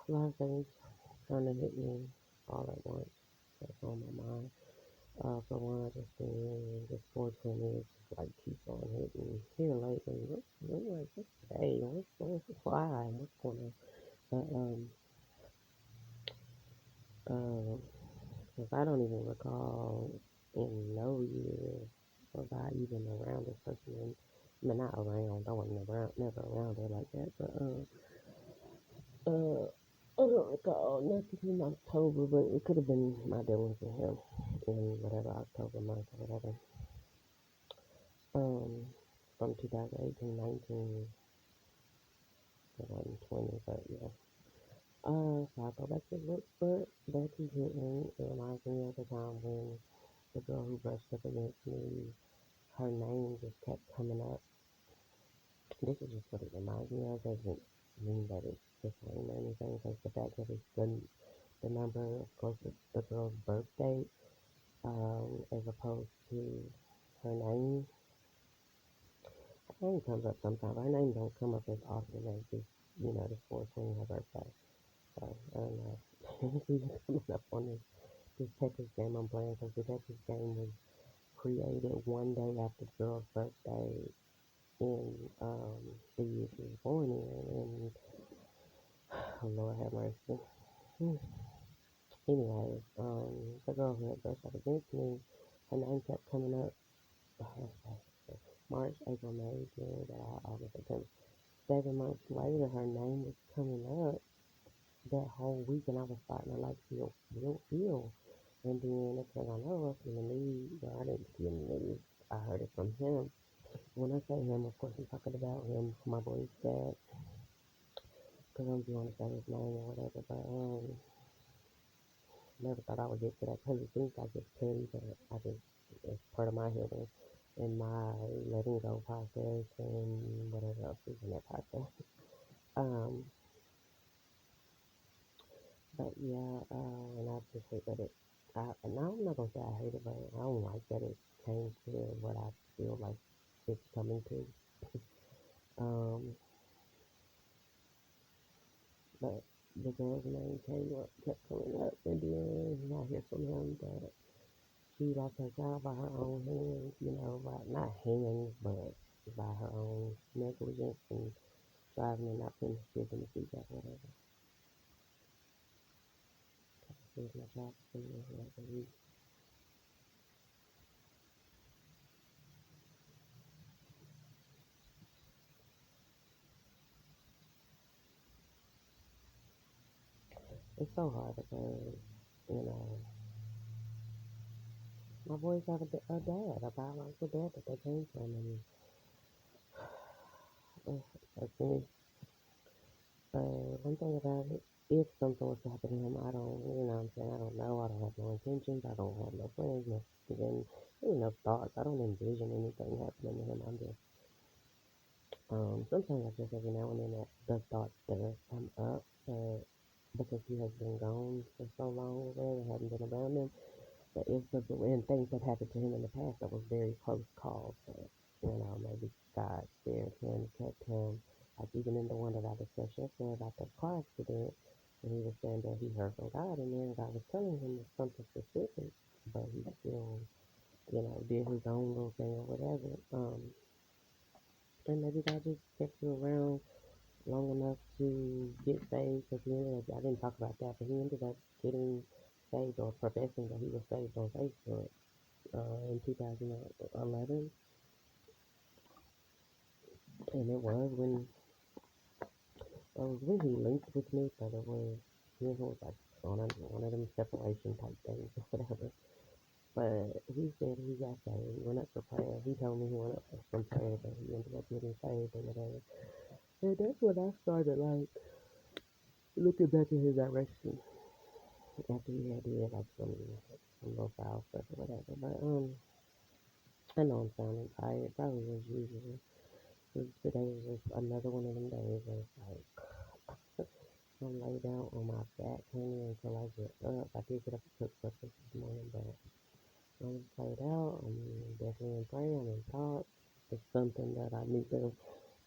A lot of things kind of hit me all at once. That's on my mind. For one, I just think this 420 is just like keeps on hitting here lately. What's today? Why? What's going on? But uh, Cause I don't even recall in no year was I even around this person. I mean, not around. I wasn't around, never around her like that. But I don't recall nothing in October, but it could have been my dealings with him in whatever October month or whatever. Um, from 2018, 19, it wasn't 20, but yeah. So I go back to look, but that keeps hitting. It reminds me of the time when the girl who brushed up against me, her name just kept coming up. This is just what it reminds me of. Doesn't mean that it's the same or anything, because the fact that it's the number, of course, the girl's birthday, as opposed to her name. Her name comes up sometimes. Her name don't come up as often as this, this 420, her birthday. So I don't know. She's coming up on this Tetris game I'm playing, because the Tetris game was created one day after the girl's birthday in the year she was born in, and oh Lord have mercy. Hmm. Anyways, the girl who had brushed up against me, her name kept coming up. March, April, May, June, July, August, September. 7 months later, her name was coming up that whole week, and I was starting to like feel real ill. And then next thing I know, I seen the news. Well, I didn't see the news. I heard it from him. When I say him, of course, I'm talking about him, my boy's dad, because I'm going to say his name or whatever. But never thought I would get to that because it seems like it's petty, but it's part of my healing and my letting go process and whatever else is in that process. Um, but yeah, and I just hate that now I'm not gonna say I hate it, but I don't like that it came to what I feel like it's coming to. Um, but the girl's name kept coming up, and then I hear from him that she lost her job by her own hands, by not hands, but by her own negligence and driving and not putting the kids in the seatbelt, whatever. Lose my job for like a week. It's so hard because, you know, my boys have a dad, a biological dad that they came from, and again, one thing about it, if something was to happen to him, I don't, what I'm saying, I don't know, I don't have no intentions, I don't have no plans, no even, no thoughts, I don't envision anything happening to him. I'm just sometimes I just every now and then that the thought does come up, but because he has been gone for so long, where I haven't been around him. But it's the and things that happened to him in the past that was very close calls. But maybe God spared him, kept him. Like even in the one that I discussed yesterday about the car accident, and he was saying that he heard from God, and then God was telling him something specific, but he still, did his own little thing or whatever. And maybe God just kept you around long enough to get saved because I didn't talk about that, but he ended up getting saved or professing that he was saved on Facebook in 2011. And it was when he linked with me, but it was like one of them separation type things or whatever. But he said he got saved. He went up for prayer. He told me he went up for some prayer, but he ended up getting saved or whatever. And that's when I started like looking back in his direction after he had did like some little foul stuff or whatever. But I know I'm sounding tired, probably as usual. 'Cause today was just another one of them days where it's like I'm lay down on my back, honey, until I get up. I did get up and cook breakfast this morning, but I'm just laid out. I'm definitely in prayer. I'm in thought. It's something that I need to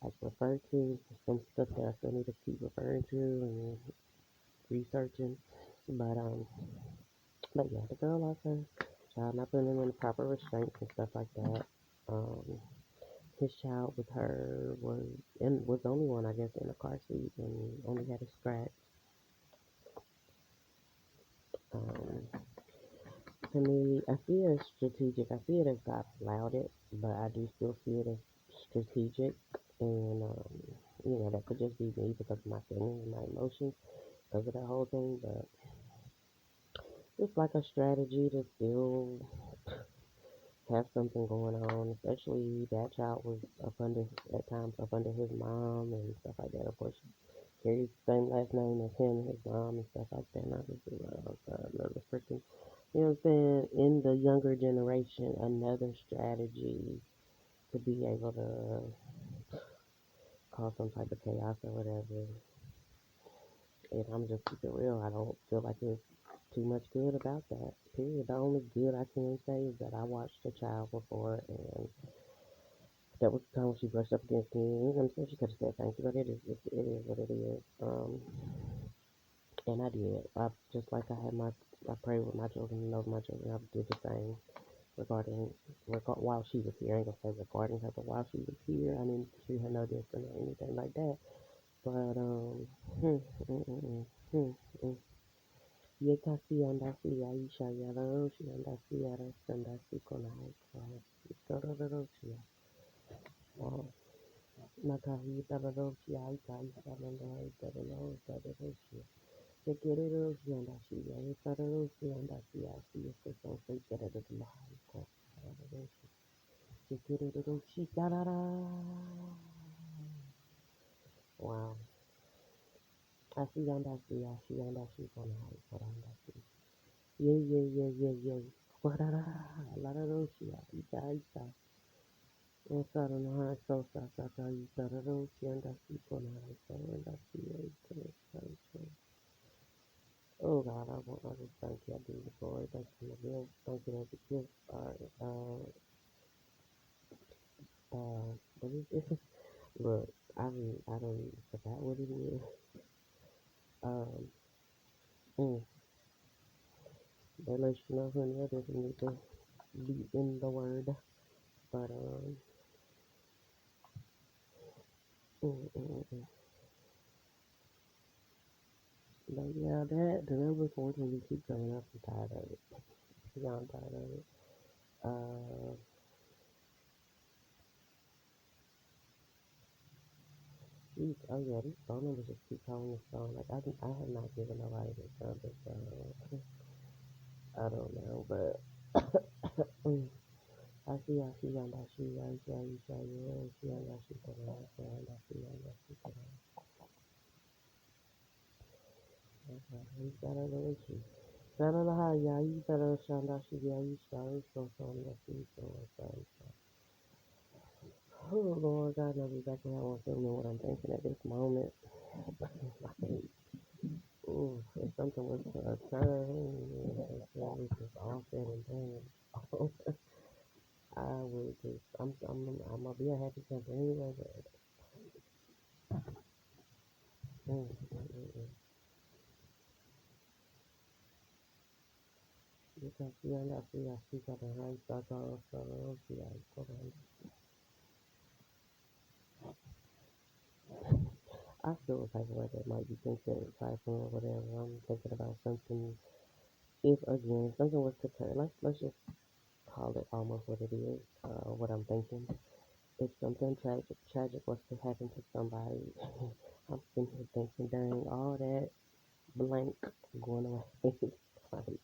like refer to. Some stuff that I still need to keep referring to, researching. But yeah, the girl lost her child, not putting him in the proper restraints and stuff like that. Um, his child with her was the only one, I guess, in a car seat and only had a scratch. Um, to me, I see it as strategic. I see it as God allowed it, but I do still see it as strategic. And that could just be me because of my feelings and my emotions because of that whole thing. But it's like a strategy to still have something going on, especially that child was up under at times up under his mom and stuff like that. Of course, she carries the same last name as him and his mom and stuff like that. And I just another freaking, you know what I'm saying? In the younger generation, another strategy to be able to cause some type of chaos or whatever. And I'm just keeping real. I don't feel like there's too much good about that. Period. The only good I can say is that I watched a child before and that was the time when she brushed up against me. I'm sure she could have said thank you, but it is what it is. And I did. I just like I prayed with my children and over my children. I did the same regarding while she was here. I ain't gonna say regarding her, but while she was here, I didn't treat her no different or anything like that. But hmm, mm, mm, mm, hmm, mm. Yekasi andasi Aisha Yararoshi andasi Arasandasi Konai Kororoshi. Makahi Tararoshi Aikai Saranai Tarano Tararoshi. Sekiriroshi andashi Tararoshi andasi Asi Koso Keramahi Kororoshi. Sekiriroshi Tarara. Wow. Asi andasi Ashi andashi Konai Korandasi. Yay, yay, yay, yay, yay. Warara, lararoshi, ita, ita. Osara no ha, so, sa, sa, sa, ita, raroshi, anda, si, kona, so, anda, si, ita, ita, ita. Oh God, I just thank you. I give you glory. Thank you for the gift. Thank you that the gifts are, what is it? Look, I don't forgot what it is. Um, mm, that lets you know, honey, I just need to be in the word. But, mm, mm, mm. But yeah, the number 14 just keep coming up. I'm tired of it. Yeah, I'm tired of it. Uh, oh yeah, these phone numbers just keep calling this phone. Like I have not given nobody this number, so I don't know. But I see, and I see, I see, I see, I see, and I see, and I see, and I see, and I see, and I see, and I see. Sarah, hi, yeah, you better shine that shit, yeah, you start so on the feet, so. Oh Lord, God knows exactly how I'm feeling and what I'm thinking at this moment. Like, ooh, if something was to occur, if it was just all said and done, I would just, I'm gonna be a happy camper anyway, but, mm, mm, mm, mm. Because I see that the high stuff so, see, I go on. I feel a type of way that might be considered trifling or whatever. I'm thinking about something, if again, something was to occur, let's just call it almost what it is, what I'm thinking. If something tragic was to happen to somebody, I'm sitting here thinking during all that blank going away, like,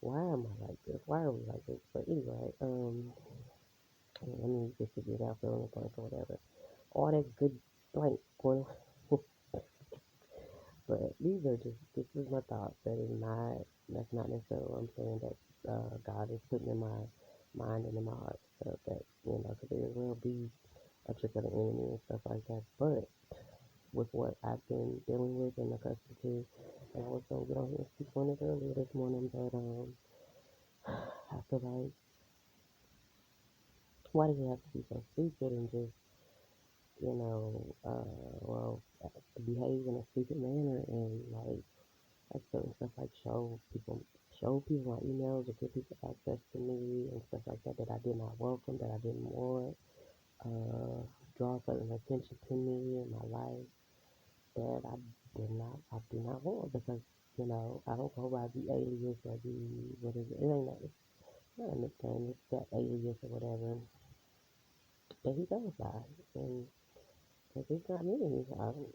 why am I like this? Why are we like this? But anyway, let me just figure it out, fill in the blank or whatever. All that good blank going away. But these are just, this is my thoughts. That's not necessarily what I'm saying that God is putting in my mind and in my heart. So that, could very well be a trick of the enemy and stuff like that. But with what I've been dealing with and accustomed to, and I was going to get on here and speak on it earlier this morning, but I feel like, why does it have to be so stupid and just, behave in a stupid manner and like, show people my emails or give people access to me and stuff like that that I did not welcome, that I didn't want, uh, draw certain attention to me in my life that I do not want because, I don't go by the alias or the, what is it? It ain't that, it's not a nickname, it's that alias or whatever that he goes by. And if it's not me, I don't,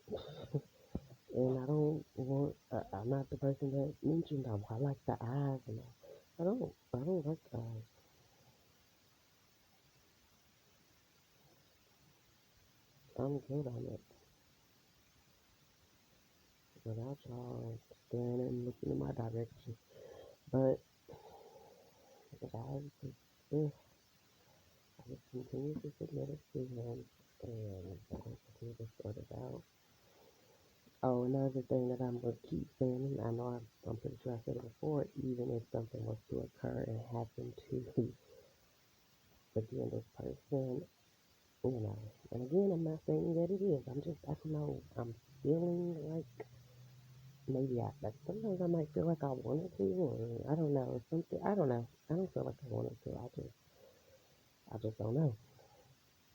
and I don't want, I'm not the person that mentioned, I like the eyes and I don't like the eyes. I'm good on it without y'all staring and looking in my direction. But guys, I just continue to submit it to him and I will continue to sort it out. Oh, another thing that I'm gonna keep saying, I know I'm pretty sure I said it before, even if something was to occur and happen to again this person, and again I'm not saying that it is. I don't know, I'm feeling like maybe like sometimes I might feel like I wanted to or I don't know, something I don't know. I don't feel like I wanted to. I just don't know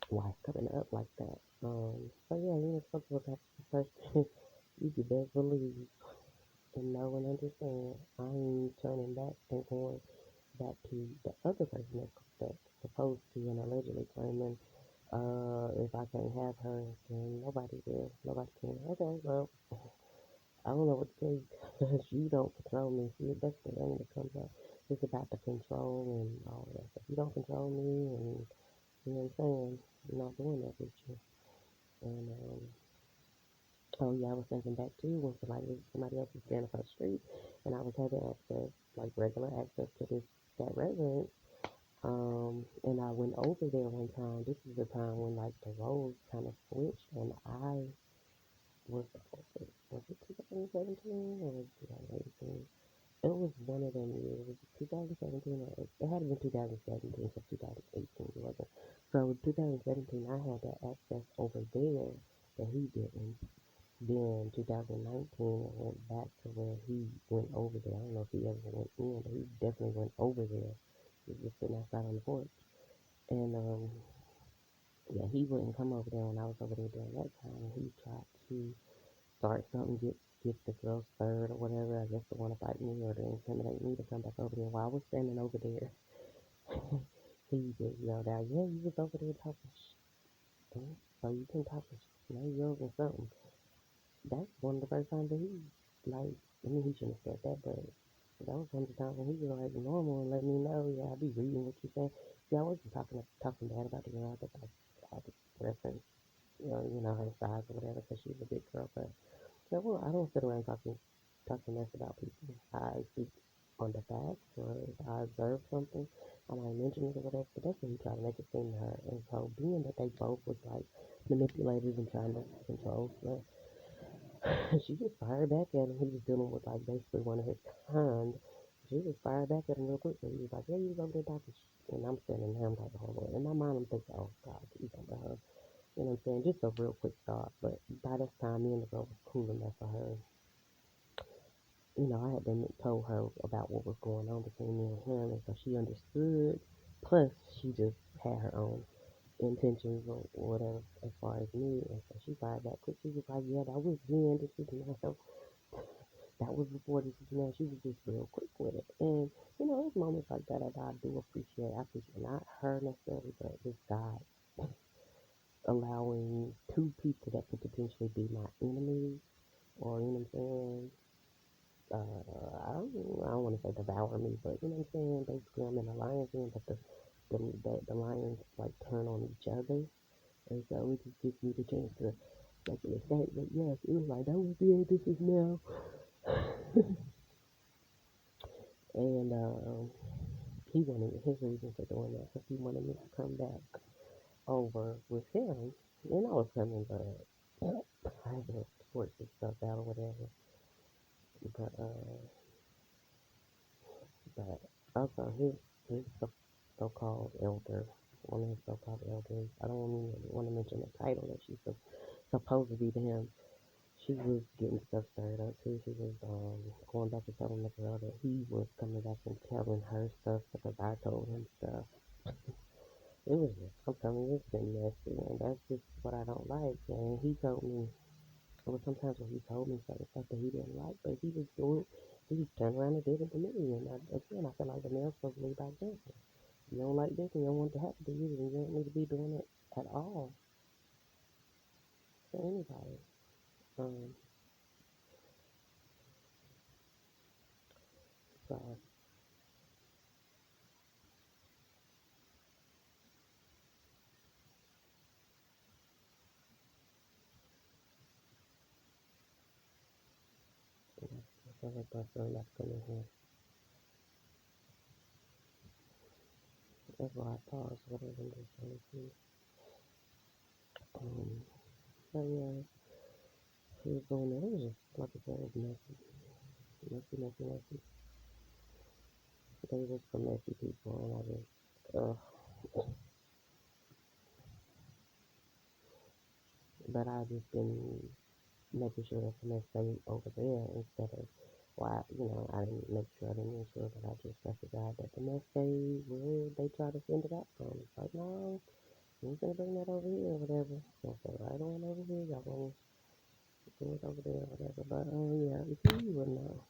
why it's coming up like that. So yeah, something like that person you could best believe and know and understand I ain't turning back and going back to the other person that's supposed to and allegedly claiming if I can't have her then nobody will. Nobody can. Okay, well I don't know what to tell you because you don't control me. See, that's the thing that comes up. It's about the control and all that. If you don't control me and you know what I'm saying, I'm not doing that with you. And oh yeah, I was thinking back too when somebody else was standing across the street and I was having access, like regular access to that residence. And I went over there one time. This is the time when like the roles kind of switched and I was it 2017 or was it 2018? It was one of them years. Was it 2017 or it had been 2017 because 2018 it wasn't. So 2017 I had that access over there that he didn't. Then 2019 it went back to where he went over there. I don't know if he ever went in, but he definitely went over there. He was just sitting outside on the porch. And yeah, he wouldn't come over there when I was over there during that time. He tried to start something, get the girl stirred or whatever. I guess to want to fight me or to intimidate me to come back over there. While I was standing over there, he just yelled out, "Yeah, you was over there talking shit. So you been talking shit. Now you're over something." That's one of the first times that he like. I mean, he shouldn't have said that, but that was one of the times when he was like normal and let me know. Yeah, I be reading what you say. See, I wasn't talking bad about the girl. I was referencing, her size or whatever, because she's a big girl. But yeah, well, I don't sit around talking mess about people. I speak on the facts, or if I observe something, I might mention it or whatever. But that's what he tried to make it seem to her. And so, being that they both was like manipulators and trying to control stuff, she just fired back at him. He was dealing with like basically one of his kind. She just fired back at him real quick. So he was like, "Yeah, you was over there talking shit." And I'm standing there, I'm like, "Oh Lord." In my mind, I'm thinking, "Oh God, he's over her." You know what I'm saying? Just a real quick thought. But by this time, me and the girl was cool enough for her. I had been told her about what was going on between me and him, and so she understood. Plus, she just had her own intentions or whatever as far as me, and so she fired back quick. She was like, "Yeah, that was then. This is now. That was before this is now." She was just real quick with it, and there's moments like that that I do appreciate. I appreciate not her necessarily, but this guy allowing two people that could potentially be my enemies, or what I'm saying, I don't want to say devour me, but you know what I'm saying. Basically, I'm in a lion's den, but the lions like turn on each other, and so it just gives me the chance to make an escape. But yes, it was like that was it. This is now, and he wanted his reason for doing that because he wanted me to come back over with him, and I was coming, but I had to sort some stuff out or whatever. But also his so-called elder, one of his so-called elders. I don't even want to mention the title that she's supposed to be to him. she was getting stuff stirred up too. She was going back and telling the girl that he was coming back and telling her stuff because I told him stuff. It was just, I'm telling you, it's been messy, and that's just what I don't like. And he told me, well, sometimes when he told me certain stuff that he didn't like, but he was doing, he just turned around and did it to me. And again, I feel like the male's supposed to lead by example. You don't like this and you don't want to happen to you, then you don't need to be doing it at all to anybody. Um, so I feel like my son that's coming here. That's why I paused whatever I'm just trying to see. But yeah, she was doing that. It was just, like I said, it was messy. Messy, messy, messy. They just for messy people, and I just, but I just been making sure that the mess stayed over there instead of why, I didn't make sure, I didn't ensure that I just trusted God that the mess stayed where they try to send it out from. It's like, no, you ain't gonna bring that over here or whatever. So I said, right on over here, y'all gonna do it over there or whatever. But, yeah, if you would know,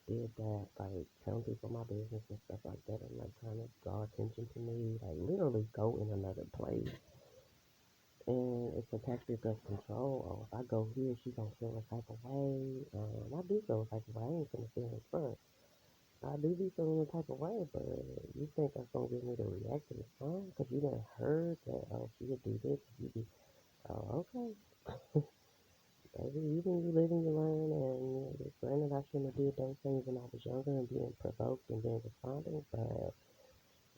did that, like, telling people my business and stuff like that, and, like, trying to draw attention to me, like, literally go in another place. And it's a tactic of control. Oh, if I go here, she gonna feel a type of way. I do feel a type of way. I ain't gonna feel in front. I do be feeling a type of way, but you think that's gonna get me to react to the song? Because you done heard that, oh, she would do this. You be, oh, okay. Baby, even you live and you learn. And granted, I shouldn't have did those things when I was younger and being provoked and being responding, but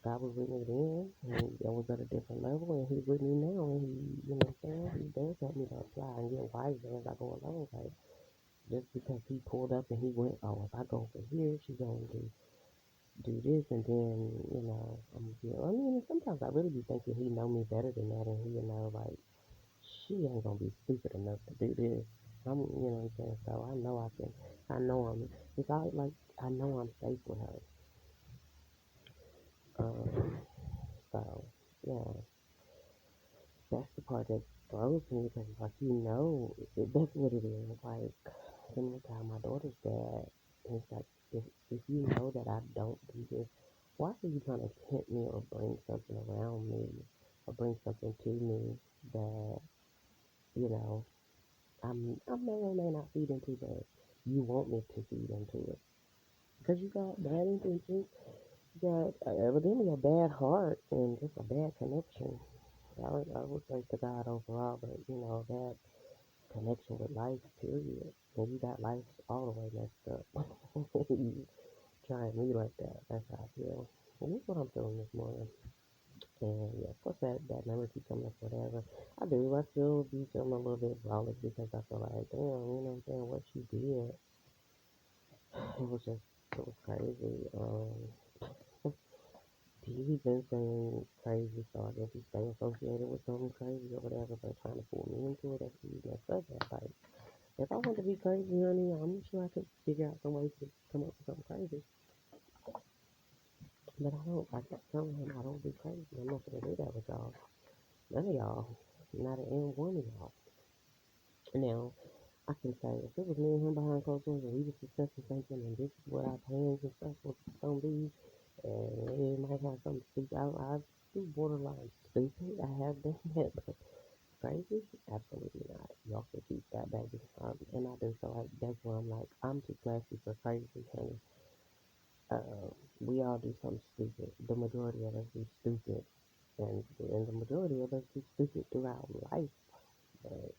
God was with me then, and I was at a different level, and He's with me now, and He, what I'm saying? He does help me to apply and get wiser as I go along. Like, just because He pulled up and He went, oh, if I go over here, she's going to do this, and then, I'm gonna be, I mean, sometimes I really be thinking He know me better than that, and He, like, she ain't gonna be stupid enough to do this. What I'm saying? So I know it's all like, I know I'm safe with her. Um, so, yeah. That's the part that throws me because it's like, that's what it is. Like, similar to how my daughter's dad, he's like, if you know that I don't do this, why are you trying to tempt me or bring something around me or bring something to me that, you know, I may or may not feed into, but you want me to feed into it? Because you got bad intentions, you got evidently a bad heart and just a bad connection. I would say to God overall, but that connection with life, period. And you got life all the way messed up. You trying me like that. That's how I feel. And that's what I'm feeling this morning. And yeah, of course that memory keep coming up, whatever. I do. I still be feeling a little bit flawless because I feel like, damn, what I'm saying, what she did, it was crazy. He's been saying crazy, so I guess he stay associated with something crazy or whatever, but trying to pull me into it, that's really messed up. Like, if I want to be crazy, honey, I'm sure I could figure out some ways to come up with something crazy. But I don't. I kept telling him I don't do crazy. I'm not gonna do that with y'all. None of y'all. Not any one of y'all. Now, I can say if it was me and him behind closed doors and we was discussing something and this is what our plans and stuff was gonna be, and it might have something stupid. I do borderline stupid. I have done that, but crazy? Absolutely not. Y'all can keep that baby. And I do. So that's why I'm like, I'm too classy for crazy, honey. We all do something stupid. The majority of us do stupid, and the majority of us do stupid throughout life. But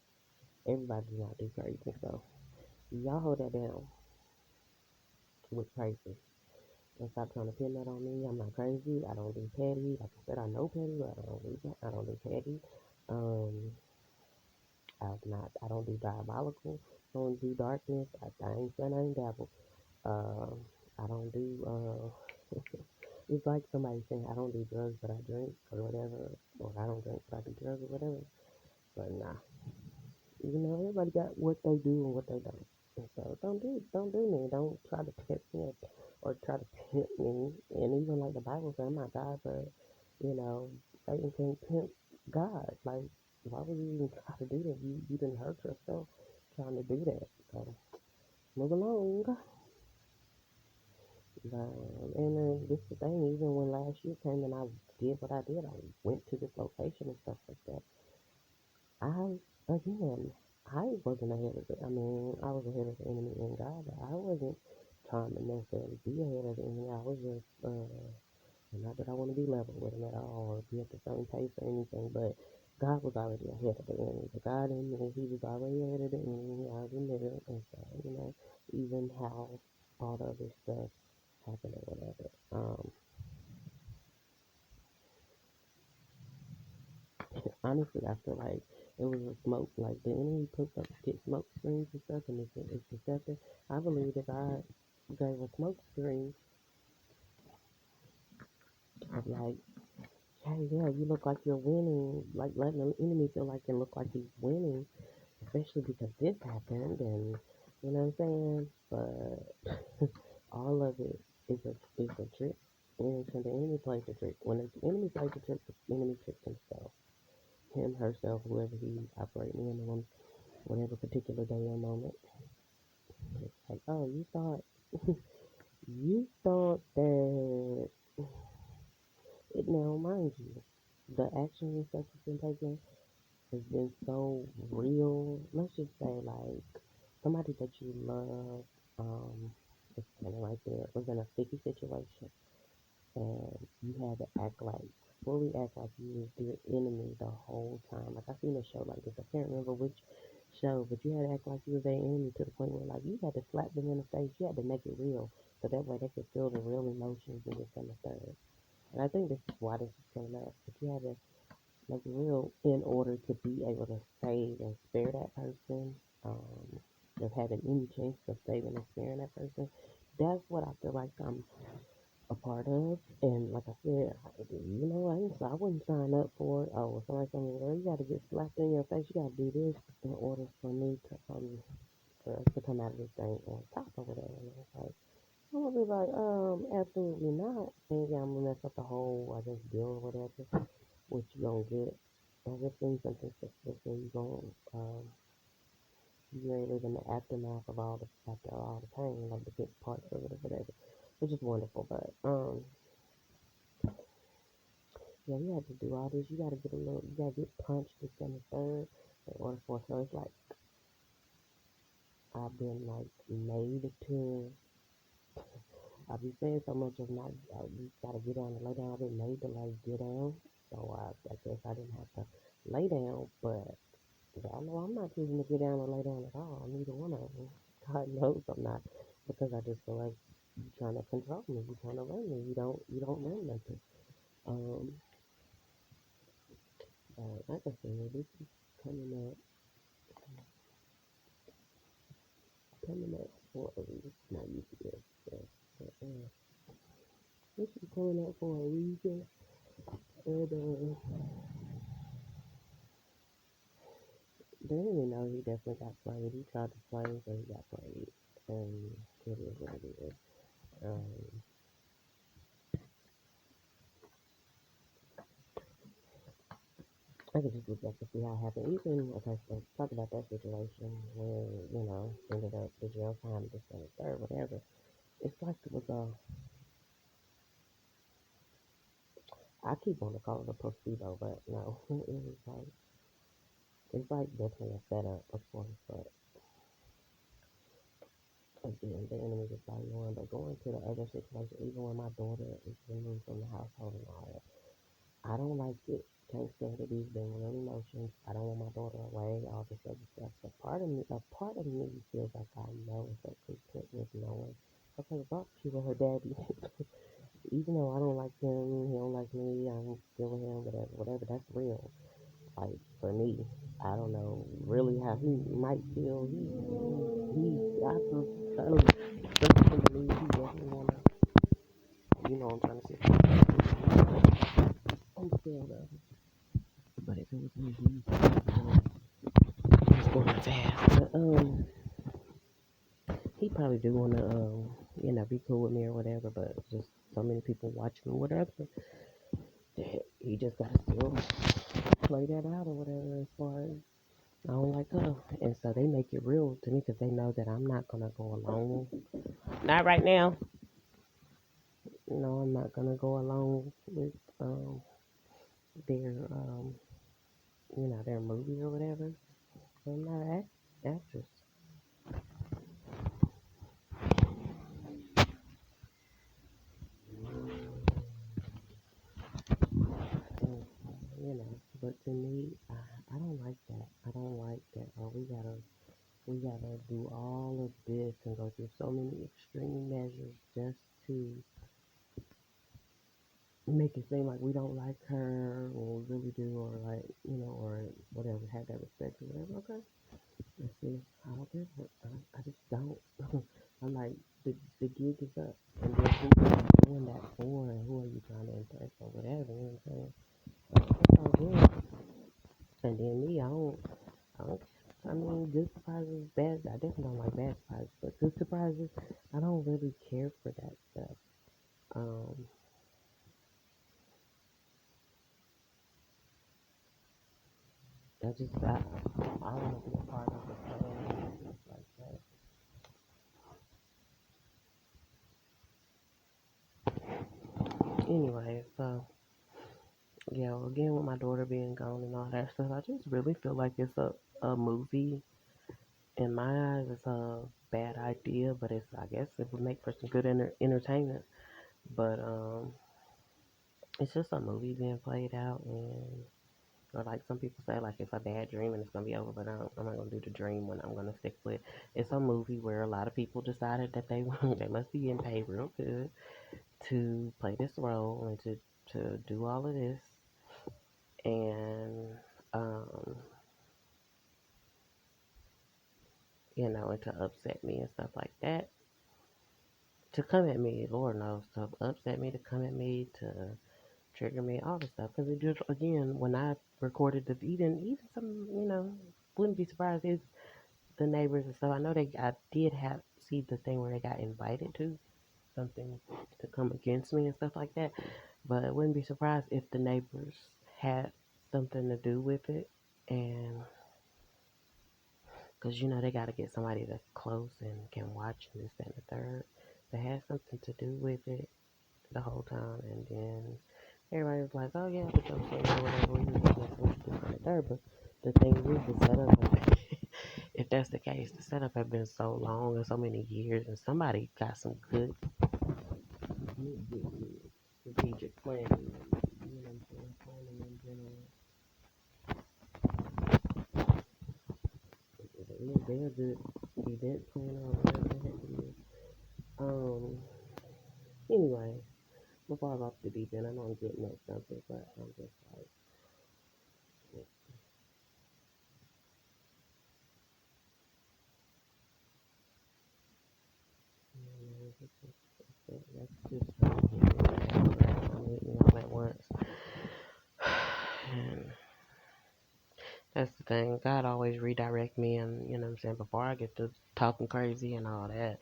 everybody does not do crazy. So y'all hold that down with crazy. And stop trying to pin that on me. I'm not crazy. I don't do petty. Like I said, I know petty, but I don't do that. I don't do petty. Um, I don't do diabolical. I don't do darkness. I ain't saying I ain't dabble. Uh, I don't do. It's like somebody saying I don't do drugs, but I drink or whatever, or I don't drink, but I do drugs or whatever. But nah, You know, everybody got what they do and what they don't. And so don't do me. Don't try to tempt me or try to tempt me. And even like the Bible says, I'm not God, but you know, Satan can't tempt God. Like, why would you even try to do that? You didn't hurt yourself trying to do that. So move along. And this is the thing, even when last year came and I did what I did, I went to this location and stuff like that. Again, I wasn't ahead of it. I mean, I was ahead of the enemy in God, but I wasn't trying to necessarily be ahead of the enemy. I was just, not that I want to be level with him at all or be at the same pace or anything, but God was already ahead of the enemy. The God in me, he was already ahead of the enemy. I already knew it. And so, even how all the other stuff happened or whatever. Honestly, I feel like it was a smoke. Like the enemy put up get smoke screens and stuff, and it's deceptive. I believe that God gave a smoke screen of like, hey, yeah, you look like you're winning, like letting the enemy feel like it look like he's winning, especially because this happened, and you know what I'm saying. But all of it is a trick. And so the enemy plays the trick. When the enemy plays the trick, the enemy tricks himself, him, herself, whoever he's operating in, on whatever particular day or moment. It's like, oh, you thought that it now, mind you, the actions and stuff that's been taken has been so real. Let's just say, like, somebody that you love, is kind of right there, was in a sticky situation, and you had to fully act like you was their enemy the whole time. Like, I seen a show like this, I can't remember which show, but you had to act like you was their enemy to the point where, like, you had to slap them in the face. You had to make it real, so that way they could feel the real emotions and this and the third. And I think this is why this is coming up. But you had to make it real in order to be able to save and spare that person, of having any chance of saving and sparing that person. That's what I feel like I'm a part of. And like I said, I wouldn't sign up for it. Oh, if somebody told me, well, you got to get slapped in your face, you got to do this in order for us to come out of this thing on top or whatever. And it's like, I'm gonna be like, absolutely not. And yeah, I'm gonna mess up the whole, I guess, deal or whatever, which you gonna get. I guess when something successful, you gonna, you're in the aftermath of after all the pain, like the good parts of it or whatever, which is wonderful. But, yeah, you have to do all this. You gotta get punched this and the third in order for it. So it's like, I've been like made to, I be saying so much of not, you gotta get down and lay down. I've been made to like get down. So I guess I didn't have to lay down, but I know I'm not choosing to get down or lay down at all. Neither one of them. God knows I'm not, because I just feel like you're trying to control me. You're trying to run me. You don't learn nothing. Um, like I said, this is coming up, coming up for a reason. Not UPS, but this is coming up for a reason. And they didn't even know he definitely got played. He tried to play, but he got played. And it is what it is. Um, I could just look back to see how it happened. Even, okay, so talk about that situation where, ended up the jail time, this, and the third, whatever. It's like it was I keep wanting to call it a placebo, but no, it's like definitely a setup, of course, but again, the enemy is like one, but going to the other situation, even when my daughter is removed from the household and all that, I don't like it. Can't stand it. These been real emotions. I don't want my daughter away. All this other stuff. So a part of me feels like I know it's so content with knowing. Okay, well, she with her daddy. Even though I don't like him, he don't like me. I'm still with him. Whatever. That's real. Like for me, I don't know really how he might feel. I feel totally something to me. He definitely wanna, I'm trying to say. I'm scared of. But if it was me, he's going fast. But, he probably do wanna be cool with me or whatever, but just so many people watching or whatever that he just gotta still play that out or whatever as far as I don't like her. And so they make it real to me because they know that I'm not gonna go along. Not right now. No, I'm not gonna go along with their their movie or whatever. I'm not an actress. And, but to me, I don't like that. I don't like that. Oh, we gotta do all of this and go through so many extreme measures just to make it seem like we don't like her or we really do or like or whatever, have that respect or whatever. Okay, let's see how this works. I just don't. I'm like the gig is up, and then who are you doing that for, and who are you trying to impress or whatever. You know what I'm saying? It's all good. And then me, I don't. I mean, good surprises, bad. I definitely don't like bad surprises, but good surprises, I don't really care for that stuff. Um, I want to be a part of the plan and stuff like that. Anyway, so yeah, well, again with my daughter being gone and all that stuff, I just really feel like it's a movie. In my eyes, it's a bad idea, but I guess it would make for some good entertainment. But it's just a movie being played out, and or like some people say, like it's a bad dream and it's gonna be over. But I'm not gonna do the dream when I'm gonna stick with. It's a movie where a lot of people decided that they they must be getting paid real good to play this role and to do all of this and um and to upset me and stuff like that, to come at me, Lord knows, to upset me, to come at me, to trigger me, all the stuff. Because it just, again, when I recorded even some, wouldn't be surprised if the neighbors and stuff. I know I did have see the thing where they got invited to something to come against me and stuff like that. But I wouldn't be surprised if the neighbors had something to do with it, and because they got to get somebody that's close and can watch and this, that, and the third. That has something to do with it the whole time, and then everybody was like, "Oh yeah, but your son or whatever, we was just this, and the third." But the thing is, the setup. If that's the case, the setup had been so long and so many years, and somebody got some good strategic planning. You know what I'm saying? Planning in general. They're a good event planner or whatever the heck it is. Um. Anyway, before I go off the deep end, I know I'm getting at something, but I'm just like, that's just trying to hit me all at once. And that's the thing. God always redirect me, and you know what I'm saying. Before I get to talking crazy and all that,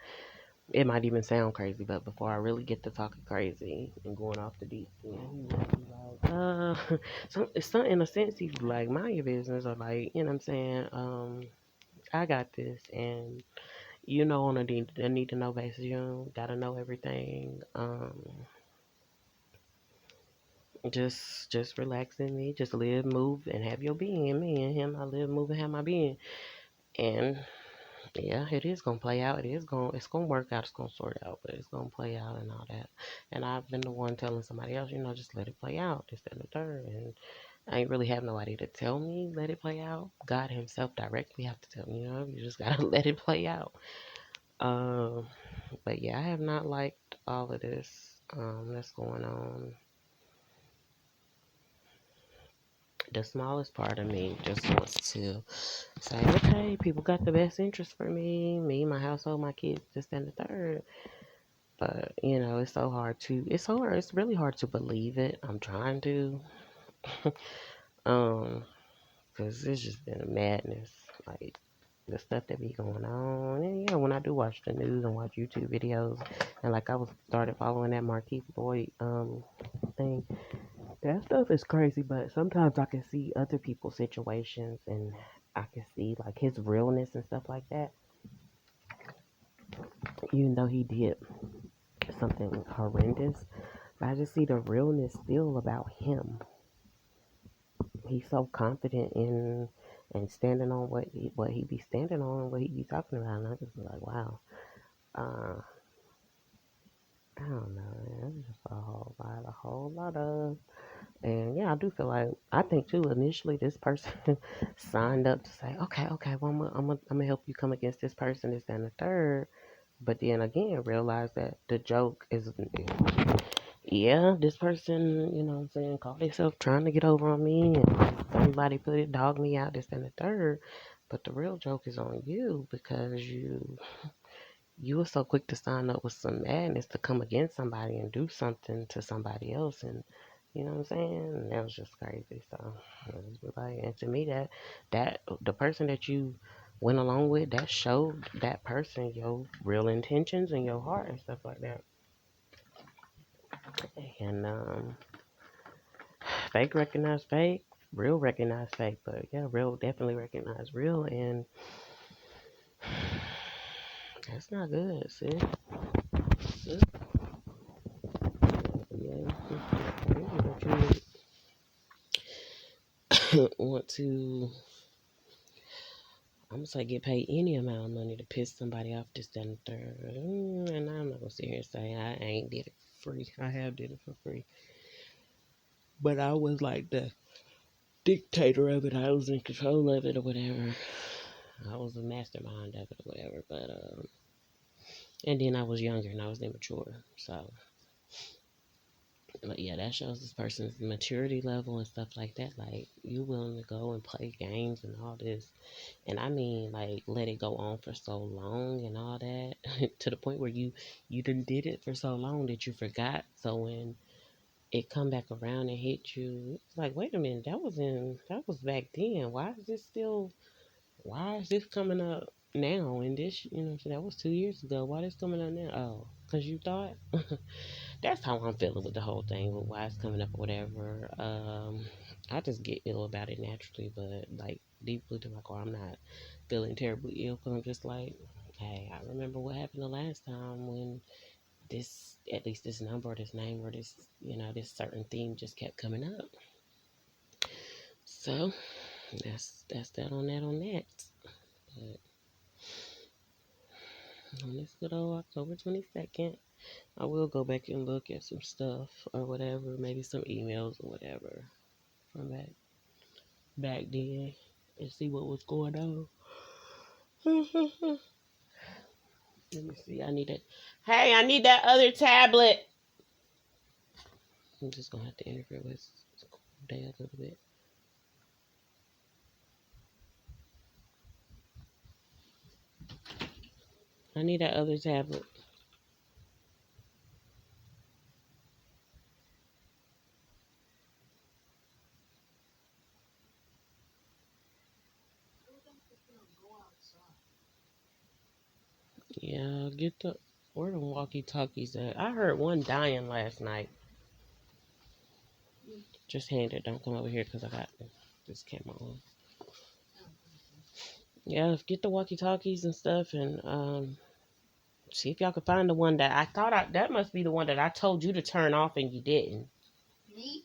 it might even sound crazy, but before I really get to talking crazy and going off the deep end, he will be like, so in a sense, he's like, mind your business, or like, you know what I'm saying. I got this, and on a need to know basis, you don't gotta know everything. Just relax in me, just live, move, and have your being in me. And him, I live, move, and have my being. And yeah, it is gonna play out. It's gonna work out. It's gonna sort out, but it's gonna play out and all that. And I've been the one telling somebody else, just let it play out, this, that, and the third. And I ain't really have nobody to tell me let it play out. God Himself directly have to tell me. You just gotta let it play out. Um, but yeah, I have not liked all of this that's going on. The smallest part of me just wants to say, okay, people got the best interest for me, my household, my kids, this and the third. But it's so hard it's really hard to believe it. I'm trying to, um, cause it's just been a madness. Like, stuff that be going on. And yeah, when I do watch the news and watch YouTube videos, and like I was started following that Marquise Boyd thing, that stuff is crazy. But sometimes I can see other people's situations, and I can see like his realness and stuff like that. Even though he did something horrendous, but I just see the realness still about him. He's so confident in and standing on what he be standing on and what he be talking about, and I just be like, wow. Uh, I don't know, man. It's just a whole lot of, and yeah, I do feel like I think too. Initially, this person signed up to say, okay, well, I'm gonna help you come against this person, this and the third. But then again, realize that the joke is, yeah, this person, you know what I'm saying, called themselves trying to get over on me, and somebody put it, dog me out, this and the third. But the real joke is on you because you were so quick to sign up with some madness to come against somebody and do something to somebody else, and you know what I'm saying? And that was just crazy. So it was like, and to me, that the person that you went along with, that showed that person your real intentions and your heart and stuff like that. And fake recognize fake, real recognize fake, but yeah, real definitely recognize real, and that's not good, sis. Sis, yeah, it's crazy that you want to, I'm gonna say, get paid any amount of money to piss somebody off, this, that, and the third. And I'm not gonna sit here and say I ain't did it for free. I have did it for free, but I was like the dictator of it. I was in control of it or whatever. I was the mastermind of it or whatever. But and then I was younger and I was immature. So, but yeah, that shows this person's maturity level and stuff like that. Like, you willing to go and play games and all this. And I mean, like, let it go on for so long and all that to the point where you done did it for so long that you forgot. So when it come back around and hit you, it's like, wait a minute, that was back then. Why is this coming up now? And this, you know, that was 2 years ago. Why this coming up now? Oh, because you thought. That's how I'm feeling with the whole thing, with why it's coming up or whatever. I just get ill about it naturally, but like deeply to my core, I'm not feeling terribly ill because I'm just like, hey, I remember what happened the last time when this, at least this number or this name or this, you know, this certain theme just kept coming up. So that's that on that on that. But on this good old October 22nd, I will go back and look at some stuff or whatever, maybe some emails or whatever from back then and see what was going on. Let me see. I need it. Hey, I need that other tablet. I'm just gonna have to interfere with school day a little bit. I need that other tablet. Yeah, get the where the walkie talkies at? I heard one dying last night. Just hand it. Don't come over here because I got this camera on. Yeah, get the walkie talkies and stuff, and see if y'all can find the one that I thought that must be the one that I told you to turn off and you didn't. Me?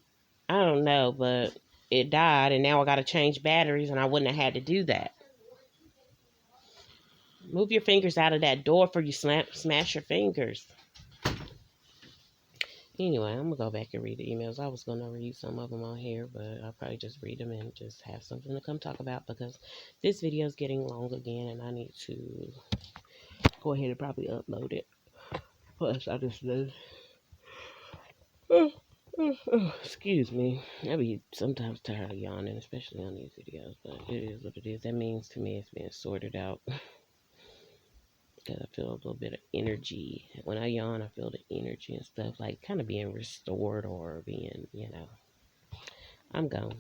I don't know, but it died, and now I got to change batteries, and I wouldn't have had to do that. Move your fingers out of that door before you smash your fingers. Anyway, I'm gonna go back and read the emails. I was gonna read some of them on here, but I'll probably just read them and just have something to come talk about because this video is getting long again, and I need to go ahead and probably upload it. Plus, I just excuse me. I be sometimes tired of yawning, especially on these videos, but it is what it is. That means to me it's being sorted out. Because I feel a little bit of energy. When I yawn, I feel the energy and stuff, like kind of being restored or being, I'm gone.